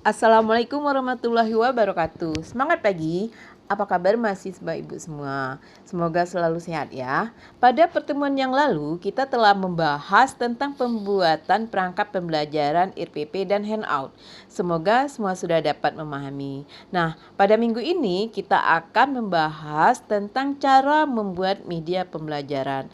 Assalamualaikum warahmatullahi wabarakatuh. Semangat pagi. Apa kabar mahasiswa ibu semua? Semoga selalu sehat ya. Pada pertemuan yang lalu kita telah membahas tentang pembuatan perangkat pembelajaran RPP dan handout. Semoga semua sudah dapat memahami. Nah, pada minggu ini kita akan membahas tentang cara membuat media pembelajaran.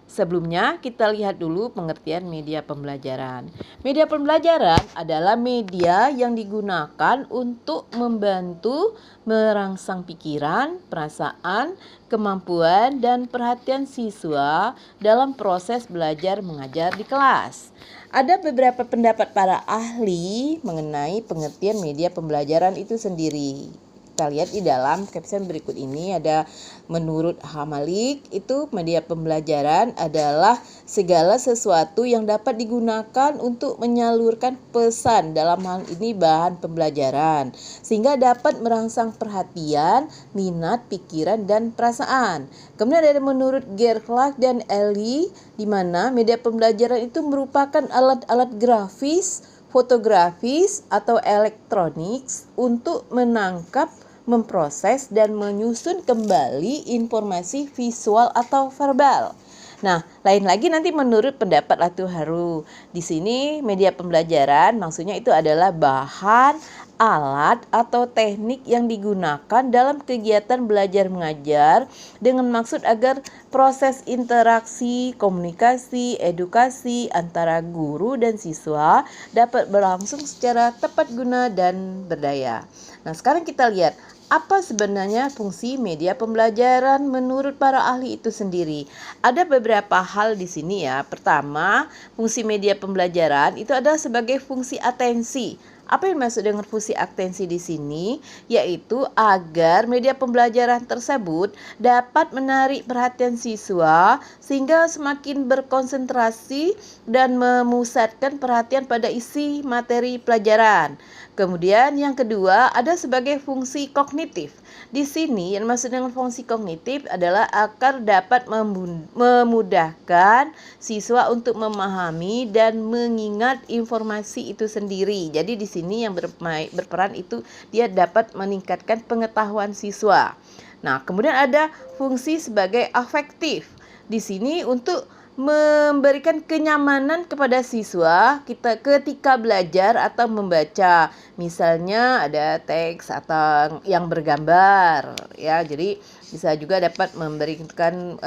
Sebelumnya kita lihat dulu pengertian media pembelajaran. Media pembelajaran adalah media yang digunakan untuk membantu merangsang pikiran, perasaan, kemampuan, dan perhatian siswa dalam proses belajar mengajar di kelas. Ada beberapa pendapat para ahli mengenai pengertian media pembelajaran itu sendiri. Kita lihat di dalam caption berikut ini ada menurut Hamalik itu media pembelajaran adalah segala sesuatu yang dapat digunakan untuk menyalurkan pesan, dalam hal ini bahan pembelajaran, sehingga dapat merangsang perhatian, minat, pikiran, dan perasaan. Kemudian ada menurut Gerlach dan Ellie di mana media pembelajaran itu merupakan alat-alat grafis, fotografis, atau elektronik untuk menangkap, memproses, dan menyusun kembali informasi visual atau verbal. Nah, lain lagi nanti menurut pendapat Latu Haru. Di sini media pembelajaran maksudnya itu adalah bahan, alat, atau teknik yang digunakan dalam kegiatan belajar mengajar dengan maksud agar proses interaksi, komunikasi, edukasi antara guru dan siswa dapat berlangsung secara tepat guna dan berdaya. Nah, sekarang kita lihat apa sebenarnya fungsi media pembelajaran menurut para ahli itu sendiri. Ada beberapa hal di sini ya. Pertama, fungsi media pembelajaran itu adalah sebagai fungsi atensi. Apa yang maksud dengan fungsi atensi di sini? Yaitu agar media pembelajaran tersebut dapat menarik perhatian siswa sehingga semakin berkonsentrasi dan memusatkan perhatian pada isi materi pelajaran. Kemudian yang kedua ada sebagai fungsi kognitif. Di sini yang maksud dengan fungsi kognitif adalah agar dapat memudahkan siswa untuk memahami dan mengingat informasi itu sendiri. Jadi di sini yang berperan itu dia dapat meningkatkan pengetahuan siswa. Nah, kemudian ada fungsi sebagai afektif. Di sini untuk memberikan kenyamanan kepada siswa kita ketika belajar atau membaca. Misalnya ada teks atau yang bergambar ya. Jadi bisa juga dapat memberikan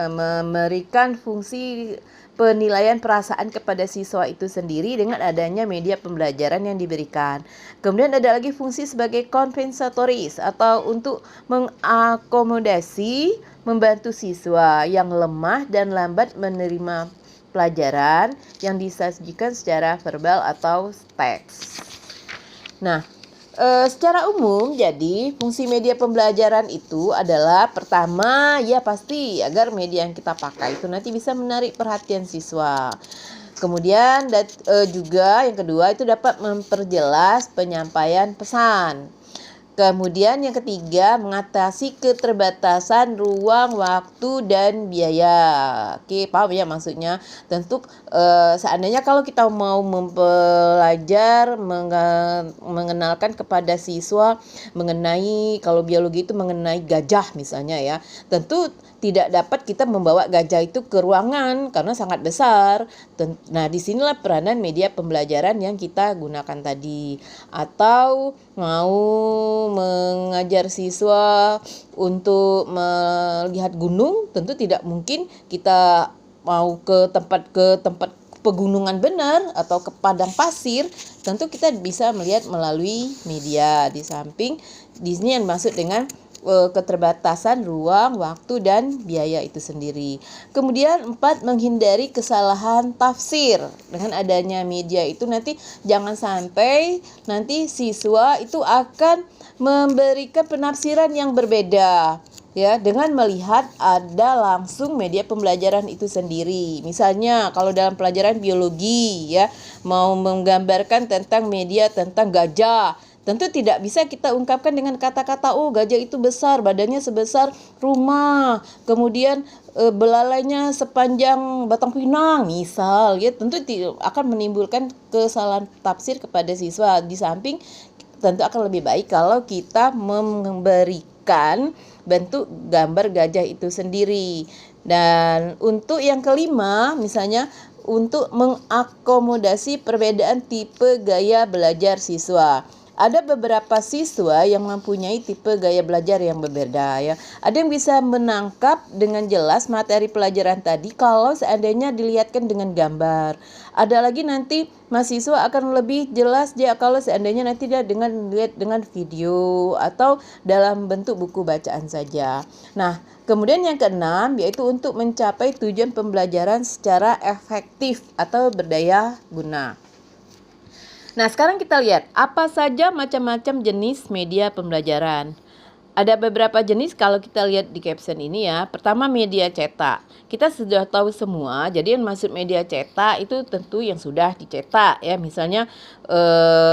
fungsi penilaian perasaan kepada siswa itu sendiri dengan adanya media pembelajaran yang diberikan. Kemudian ada lagi fungsi sebagai kompensatoris atau untuk mengakomodasi, membantu siswa yang lemah dan lambat menerima pelajaran yang disajikan secara verbal atau teks. Nah, secara umum jadi fungsi media pembelajaran itu adalah pertama ya pasti agar media yang kita pakai itu nanti bisa menarik perhatian siswa. Kemudian juga yang kedua itu dapat memperjelas penyampaian pesan. Kemudian yang ketiga, mengatasi keterbatasan ruang, waktu, dan biaya. Oke, paham ya maksudnya? Tentu seandainya kalau kita mau mempelajar, mengenalkan kepada siswa mengenai, kalau biologi itu mengenai gajah misalnya ya. Tentu tidak dapat kita membawa gajah itu ke ruangan karena sangat besar. Nah, disinilah peranan media pembelajaran yang kita gunakan tadi. Atau mau mengajar siswa untuk melihat gunung, tentu tidak mungkin kita mau ke tempat pegunungan benar atau ke padang pasir, tentu kita bisa melihat melalui media. Di samping di sini yang maksud dengan keterbatasan ruang, waktu, dan biaya itu sendiri. Kemudian 4, menghindari kesalahan tafsir. Dengan adanya media itu nanti jangan sampai nanti siswa itu akan memberikan penafsiran yang berbeda ya dengan melihat ada langsung media pembelajaran itu sendiri. Misalnya kalau dalam pelajaran biologi ya mau menggambarkan tentang media tentang gajah, tentu tidak bisa kita ungkapkan dengan kata-kata oh gajah itu besar, badannya sebesar rumah, kemudian belalainya sepanjang batang pinang misal ya, tentu akan menimbulkan kesalahan tafsir kepada siswa. Di samping tentu akan lebih baik kalau kita memberikan bentuk gambar gajah itu sendiri. Dan untuk yang kelima, misalnya untuk mengakomodasi perbedaan tipe gaya belajar siswa. Ada beberapa siswa yang mempunyai tipe gaya belajar yang berbeda ya. Ada yang bisa menangkap dengan jelas materi pelajaran tadi kalau seandainya dilihatkan dengan gambar. Ada lagi nanti mahasiswa akan lebih jelas dia kalau seandainya nanti dia lihat dengan video atau dalam bentuk buku bacaan saja. Nah, kemudian yang keenam yaitu untuk mencapai tujuan pembelajaran secara efektif atau berdaya guna. Nah, sekarang kita lihat apa saja macam-macam jenis media pembelajaran. Ada beberapa jenis kalau kita lihat di caption ini ya. Pertama, media cetak. Kita sudah tahu semua, jadi yang maksud media cetak itu tentu yang sudah dicetak ya. Misalnya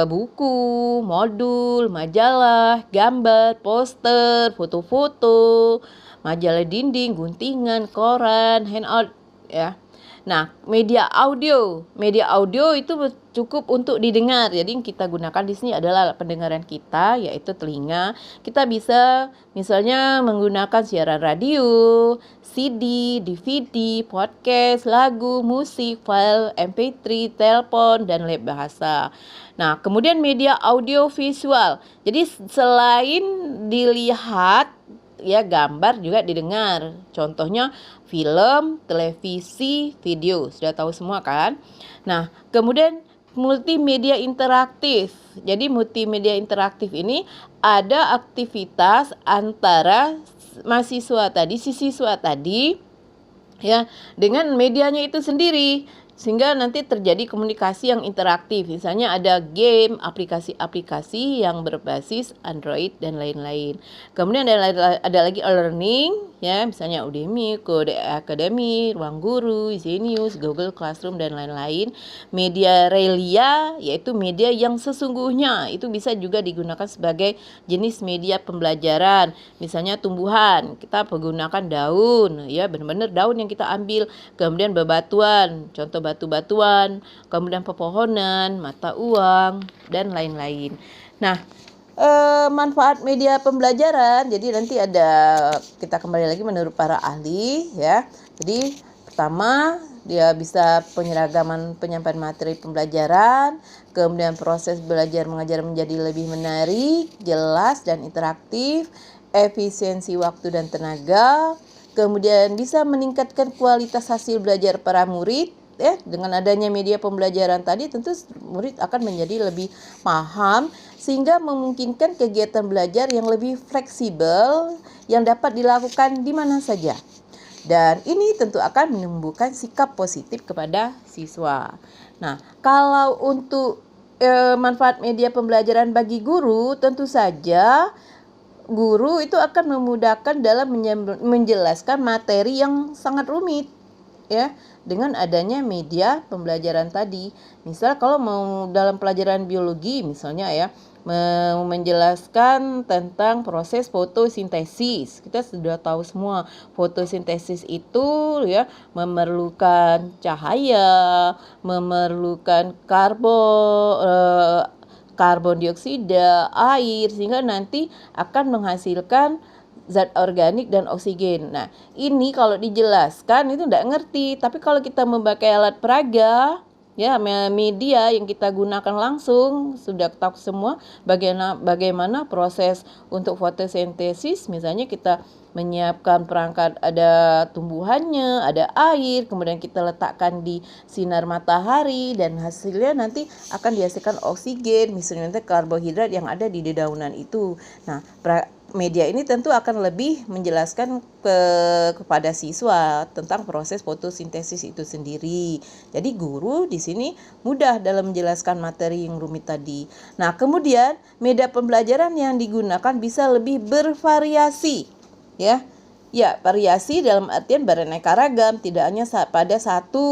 buku, modul, majalah, gambar, poster, foto-foto, majalah dinding, guntingan, koran, handout ya. Nah, media audio itu cukup untuk didengar. Jadi yang kita gunakan di sini adalah pendengaran kita, yaitu telinga. Kita bisa misalnya menggunakan siaran radio, CD, DVD, podcast, lagu, musik, file MP3, telepon, dan lab bahasa. Nah, kemudian media audio visual. Jadi selain dilihat ya gambar juga didengar. Contohnya film, televisi, video. Sudah tahu semua kan? Nah, kemudian multimedia interaktif. Jadi multimedia interaktif ini ada aktivitas antara siswa tadi ya dengan medianya itu sendiri. Sehingga nanti terjadi komunikasi yang interaktif. Misalnya ada game, aplikasi-aplikasi yang berbasis Android dan lain-lain. Kemudian ada lagi learning, ya, misalnya Udemy, Kode Academy, Ruang Guru, Zenius, Google Classroom, dan lain-lain. Media realia, yaitu media yang sesungguhnya. Itu bisa juga digunakan sebagai jenis media pembelajaran. Misalnya tumbuhan, kita menggunakan daun, ya, benar-benar daun yang kita ambil. Kemudian bebatuan, contoh batu-batuan, kemudian pepohonan, mata uang, dan lain-lain. Nah, manfaat media pembelajaran, jadi nanti kita kembali lagi menurut para ahli ya. Jadi pertama dia bisa penyeragaman penyampaian materi pembelajaran, kemudian proses belajar mengajar menjadi lebih menarik, jelas dan interaktif, efisiensi waktu dan tenaga, kemudian bisa meningkatkan kualitas hasil belajar para murid. Dengan adanya media pembelajaran tadi tentu murid akan menjadi lebih paham sehingga memungkinkan kegiatan belajar yang lebih fleksibel yang dapat dilakukan di mana saja. Dan ini tentu akan menumbuhkan sikap positif kepada siswa. Nah, kalau untuk manfaat media pembelajaran bagi guru, tentu saja guru itu akan memudahkan dalam menjelaskan materi yang sangat rumit ya dengan adanya media pembelajaran tadi. Misal kalau mau dalam pelajaran biologi misalnya ya menjelaskan tentang proses fotosintesis. Kita sudah tahu semua fotosintesis itu ya memerlukan cahaya, memerlukan karbon dioksida, air, sehingga nanti akan menghasilkan zat organik dan oksigen. Nah, ini kalau dijelaskan itu tidak ngerti. Tapi kalau kita memakai alat peraga, ya media yang kita gunakan langsung, sudah tahu semua bagaimana proses untuk fotosintesis. Misalnya kita menyiapkan perangkat, ada tumbuhannya, ada air, kemudian kita letakkan di sinar matahari dan hasilnya nanti akan dihasilkan oksigen, misalnya karbohidrat yang ada di dedaunan itu. Nah, media ini tentu akan lebih menjelaskan kepada siswa tentang proses fotosintesis itu sendiri. Jadi guru di sini mudah dalam menjelaskan materi yang rumit tadi. Nah, kemudian media pembelajaran yang digunakan bisa lebih bervariasi. Ya, variasi dalam artian beraneka ragam, tidak hanya pada satu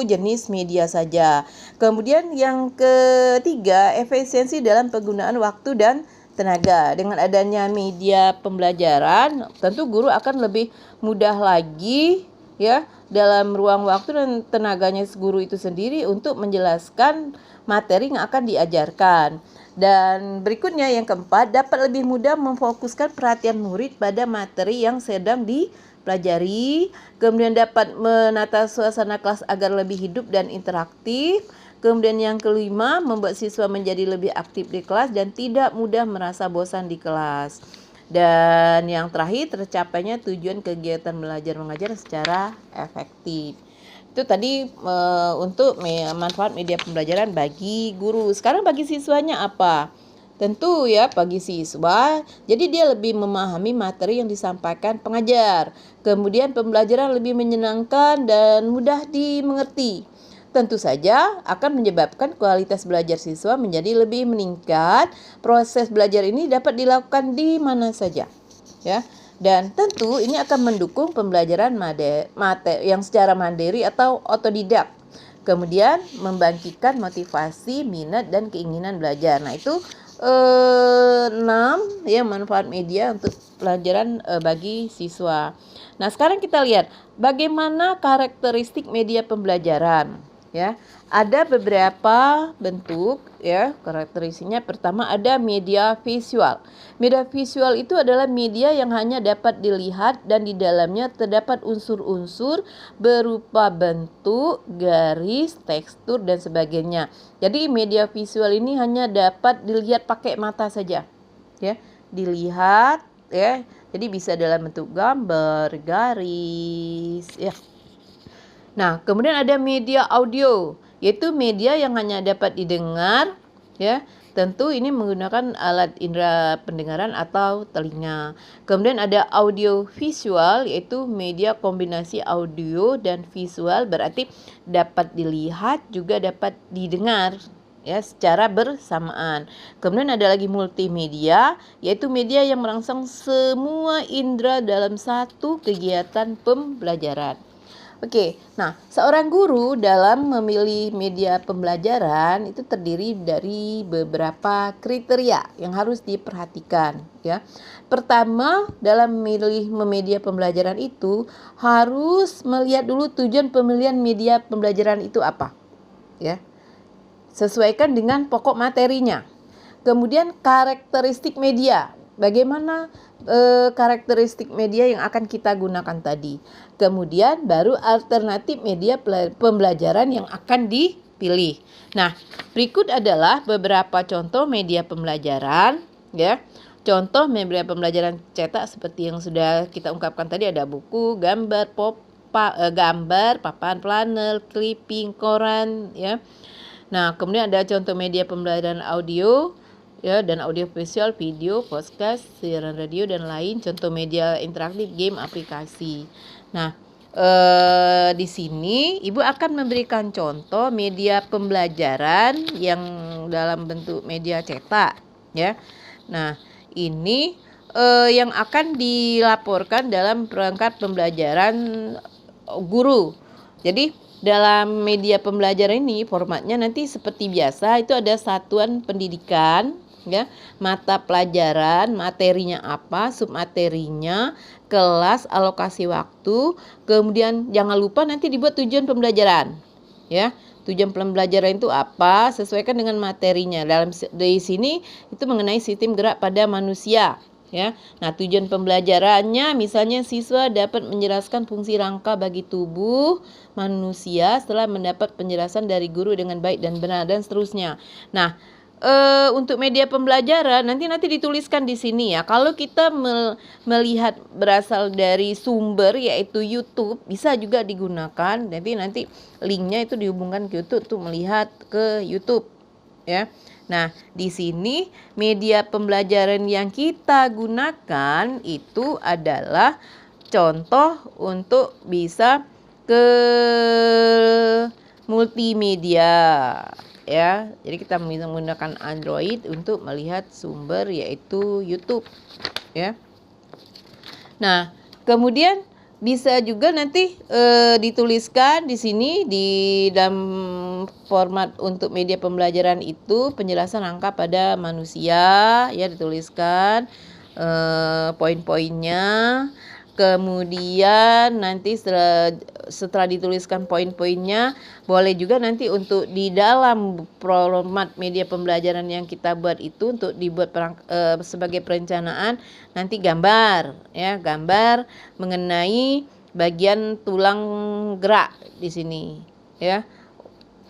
jenis media saja. Kemudian yang ketiga, efisiensi dalam penggunaan waktu dan tenaga. Dengan adanya media pembelajaran, tentu guru akan lebih mudah lagi ya dalam ruang waktu dan tenaganya guru itu sendiri untuk menjelaskan materi yang akan diajarkan. Dan berikutnya yang keempat, dapat lebih mudah memfokuskan perhatian murid pada materi yang sedang dipelajari. Kemudian dapat menata suasana kelas agar lebih hidup dan interaktif. Kemudian yang kelima, membuat siswa menjadi lebih aktif di kelas dan tidak mudah merasa bosan di kelas. Dan yang terakhir, tercapainya tujuan kegiatan belajar mengajar secara efektif. Itu tadi untuk manfaat media pembelajaran bagi guru. Sekarang bagi siswanya apa? Tentu ya bagi siswa, jadi dia lebih memahami materi yang disampaikan pengajar. Kemudian pembelajaran lebih menyenangkan dan mudah dimengerti. Tentu saja akan menyebabkan kualitas belajar siswa menjadi lebih meningkat. Proses belajar ini dapat dilakukan di mana saja, ya. Dan tentu ini akan mendukung pembelajaran yang secara mandiri atau otodidak. Kemudian membangkitkan motivasi, minat, dan keinginan belajar. Nah itu 6 ya manfaat media untuk pelajaran bagi siswa. Nah sekarang kita lihat bagaimana karakteristik media pembelajaran. Ya, ada beberapa bentuk ya karakteristiknya. Pertama ada media visual. Media visual itu adalah media yang hanya dapat dilihat dan di dalamnya terdapat unsur-unsur berupa bentuk, garis, tekstur dan sebagainya. Jadi media visual ini hanya dapat dilihat pakai mata saja. Ya, dilihat ya. Jadi bisa dalam bentuk gambar, garis ya. Nah, kemudian ada media audio, yaitu media yang hanya dapat didengar, ya. Tentu ini menggunakan alat indera pendengaran atau telinga. Kemudian ada audio visual, yaitu media kombinasi audio dan visual, berarti dapat dilihat juga dapat didengar ya secara bersamaan. Kemudian ada lagi multimedia, yaitu media yang merangsang semua indera dalam satu kegiatan pembelajaran. Oke, nah seorang guru dalam memilih media pembelajaran itu terdiri dari beberapa kriteria yang harus diperhatikan ya. Pertama, dalam memilih media pembelajaran itu harus melihat dulu tujuan pemilihan media pembelajaran itu apa ya. Sesuaikan dengan pokok materinya. Kemudian karakteristik media. Bagaimana karakteristik media yang akan kita gunakan tadi. Kemudian baru alternatif media pembelajaran yang akan dipilih. Nah, berikut adalah beberapa contoh media pembelajaran ya. Contoh media pembelajaran cetak seperti yang sudah kita ungkapkan tadi, ada buku, gambar, gambar, papan planner, clipping, koran ya. Nah, kemudian ada contoh media pembelajaran audio ya dan audio visual, video, podcast, siaran radio dan lain. Contoh media interaktif, game, aplikasi. Nah, di sini Ibu akan memberikan contoh media pembelajaran yang dalam bentuk media cetak ya. Nah, ini yang akan dilaporkan dalam perangkat pembelajaran guru. Jadi dalam media pembelajaran ini formatnya nanti seperti biasa, itu ada satuan pendidikan ya, mata pelajaran, materinya apa, submaterinya, kelas, alokasi waktu, kemudian jangan lupa nanti dibuat tujuan pembelajaran ya. Tujuan pembelajaran itu apa, sesuaikan dengan materinya. Dari sini itu mengenai sistem gerak pada manusia ya. Nah, tujuan pembelajarannya misalnya siswa dapat menjelaskan fungsi rangka bagi tubuh manusia setelah mendapat penjelasan dari guru dengan baik dan benar dan seterusnya. Nah, untuk media pembelajaran nanti dituliskan di sini ya. Kalau kita melihat berasal dari sumber yaitu YouTube, bisa juga digunakan. Nanti linknya itu dihubungkan ke YouTube untuk melihat ke YouTube ya. Nah, di sini media pembelajaran yang kita gunakan itu adalah contoh untuk bisa ke multimedia ya. Jadi kita menggunakan Android untuk melihat sumber yaitu YouTube ya. Nah, kemudian bisa juga nanti dituliskan di sini di dalam format untuk media pembelajaran itu penjelasan angka pada manusia ya, dituliskan poin-poinnya. Kemudian nanti setelah dituliskan poin-poinnya, boleh juga nanti untuk di dalam format media pembelajaran yang kita buat itu untuk dibuat sebagai perencanaan, nanti gambar ya, gambar mengenai bagian tulang gerak di sini ya.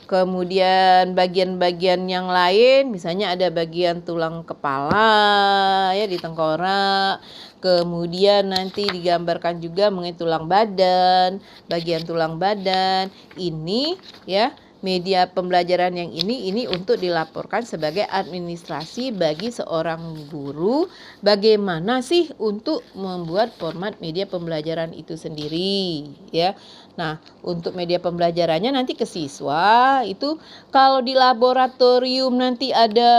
Kemudian bagian-bagian yang lain, misalnya ada bagian tulang kepala ya di tengkorak. Kemudian nanti digambarkan juga mengenai tulang badan, bagian tulang badan. Ini ya media pembelajaran yang ini untuk dilaporkan sebagai administrasi bagi seorang guru. Bagaimana sih untuk membuat format media pembelajaran itu sendiri ya. Nah, untuk media pembelajarannya nanti ke siswa itu kalau di laboratorium nanti ada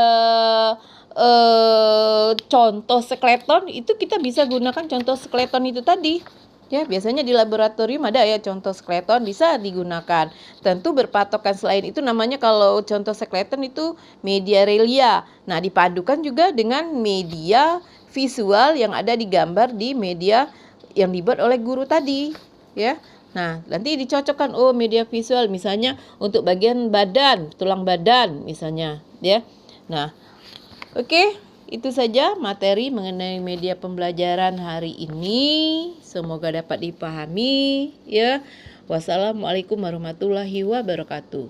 contoh skeleton, itu kita bisa gunakan contoh skeleton itu tadi. Ya, biasanya di laboratorium ada ya contoh skeleton, bisa digunakan. Tentu berpatokan selain itu namanya kalau contoh skeleton itu media relia. Nah, dipadukan juga dengan media visual yang ada di gambar di media yang dibuat oleh guru tadi, ya. Nah, nanti dicocokkan media visual misalnya untuk bagian badan, tulang badan misalnya, ya. Nah, oke. Itu saja materi mengenai media pembelajaran hari ini. Semoga dapat dipahami ya. Wassalamualaikum warahmatullahi wabarakatuh.